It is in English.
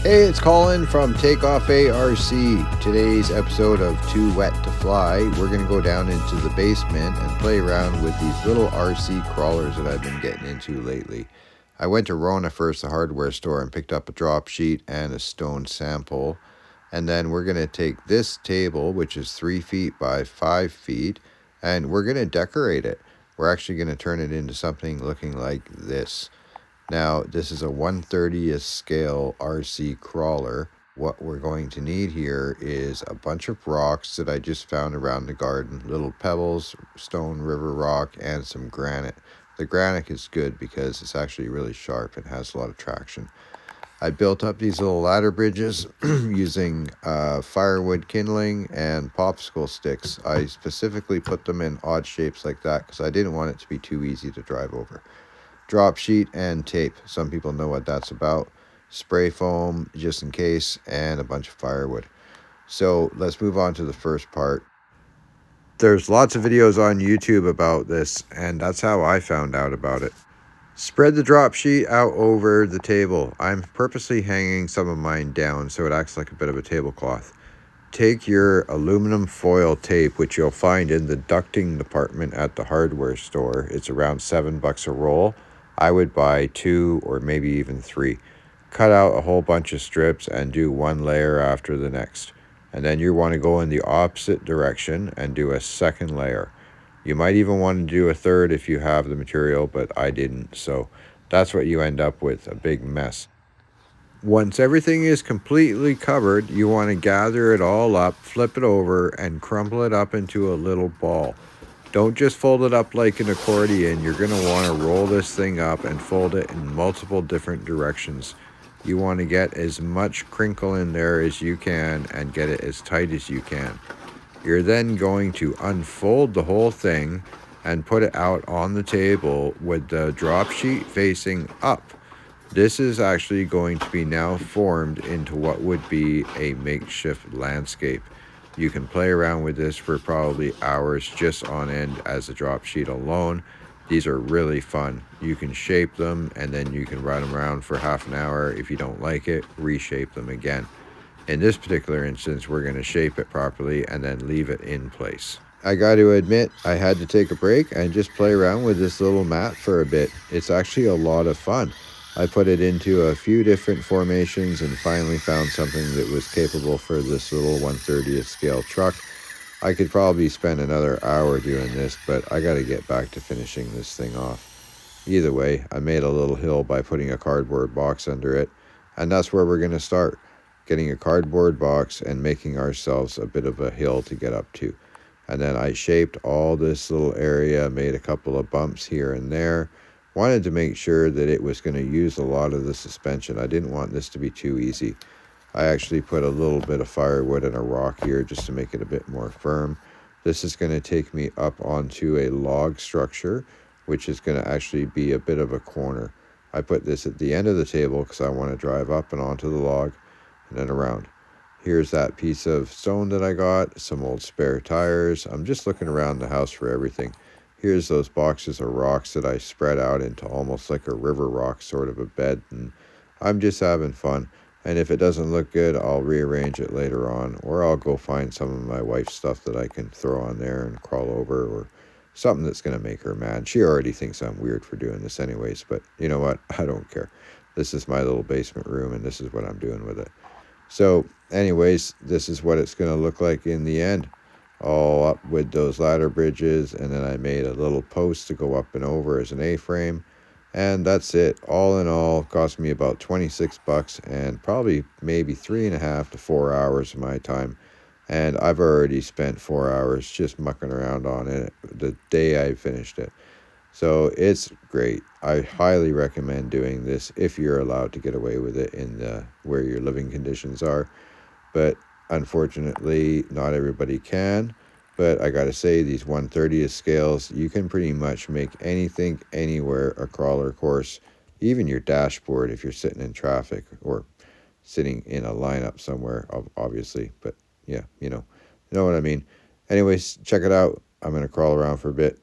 Hey, it's Colin from Takeoff ARC. Today's episode of Too Wet to Fly, we're going to go down into the basement and play around with these little RC crawlers that I've been getting into lately. I went to Rona first, the hardware store, and picked up a drop sheet and a stone sample. And then we're going to take this table, which is 3 feet by 5 feet, and we're going to decorate it. We're actually going to turn it into something looking like this. Now, this is a 1/30th scale RC crawler. What we're going to need here is a bunch of rocks that I just found around the garden, little pebbles, stone river rock, and some granite. The granite is good because it's actually really sharp and has a lot of traction. I built up these little ladder bridges using firewood kindling and popsicle sticks. I specifically put them in odd shapes like that because I didn't want it to be too easy to drive over. Drop sheet and tape. Some people know what that's about. Spray foam, just in case, and a bunch of firewood. So let's move on to the first part. There's lots of videos on YouTube about this, and that's how I found out about it. Spread the drop sheet out over the table. I'm purposely hanging some of mine down so it acts like a bit of a tablecloth. Take your aluminum foil tape, which you'll find in the ducting department at the hardware store. It's around $7 a roll. I would buy 2 or maybe even 3. Cut out a whole bunch of strips and do one layer after the next. And then you want to go in the opposite direction and do a second layer. You might even want to do a third if you have the material, but I didn't. So that's what you end up with, a big mess. Once everything is completely covered, you want to gather it all up, flip it over, and crumple it up into a little ball. Don't just fold it up like an accordion. You're going to want to roll this thing up and fold it in multiple different directions. You want to get as much crinkle in there as you can and get it as tight as you can. You're then going to unfold the whole thing and put it out on the table with the drop sheet facing up. This is actually going to be now formed into what would be a makeshift landscape. You can play around with this for probably hours just on end as a drop sheet alone. These are really fun. You can shape them and then you can run them around for half an hour. If you don't like it, reshape them again. In this particular instance, we're going to shape it properly and then leave it in place. I got to admit, I had to take a break and just play around with this little mat for a bit. It's actually a lot of fun. I put it into a few different formations and finally found something that was capable for this little 1/30th scale truck. I could probably spend another hour doing this, but I got to get back to finishing this thing off. Either way, I made a little hill by putting a cardboard box under it, and that's where we're going to start, getting a cardboard box and making ourselves a bit of a hill to get up to. And then I shaped all this little area, made a couple of bumps here and there. Wanted to make sure that it was going to use a lot of the suspension. I didn't want this to be too easy. I actually put a little bit of firewood and a rock here just to make it a bit more firm. This is going to take me up onto a log structure, which is going to actually be a bit of a corner. I put this at the end of the table because I want to drive up and onto the log and then around. Here's that piece of stone that I got, some old spare tires. I'm just looking around the house for everything. Here's those boxes of rocks that I spread out into almost like a river rock sort of a bed, and I'm just having fun. And if it doesn't look good, I'll rearrange it later on, or I'll go find some of my wife's stuff that I can throw on there and crawl over, or something that's going to make her mad. She already thinks I'm weird for doing this anyways, but you know what? I don't care. This is my little basement room, and this is what I'm doing with it. So anyways, this is what it's going to look like in the end. All up with those ladder bridges, and then I made a little post to go up and over as an A-frame, and that's it. All in all, cost me about $26 and probably maybe 3.5 to 4 hours of my time, and I've already spent 4 hours just mucking around on it the day I finished it. So it's great. I highly recommend doing this if you're allowed to get away with it in where your living conditions are, but unfortunately, not everybody can. But I gotta say, these 1/30th scales, you can pretty much make anything, anywhere, a crawler course. Even your dashboard if you're sitting in traffic or sitting in a lineup somewhere, obviously. But yeah, you know what I mean. Anyways, check it out. I'm gonna crawl around for a bit.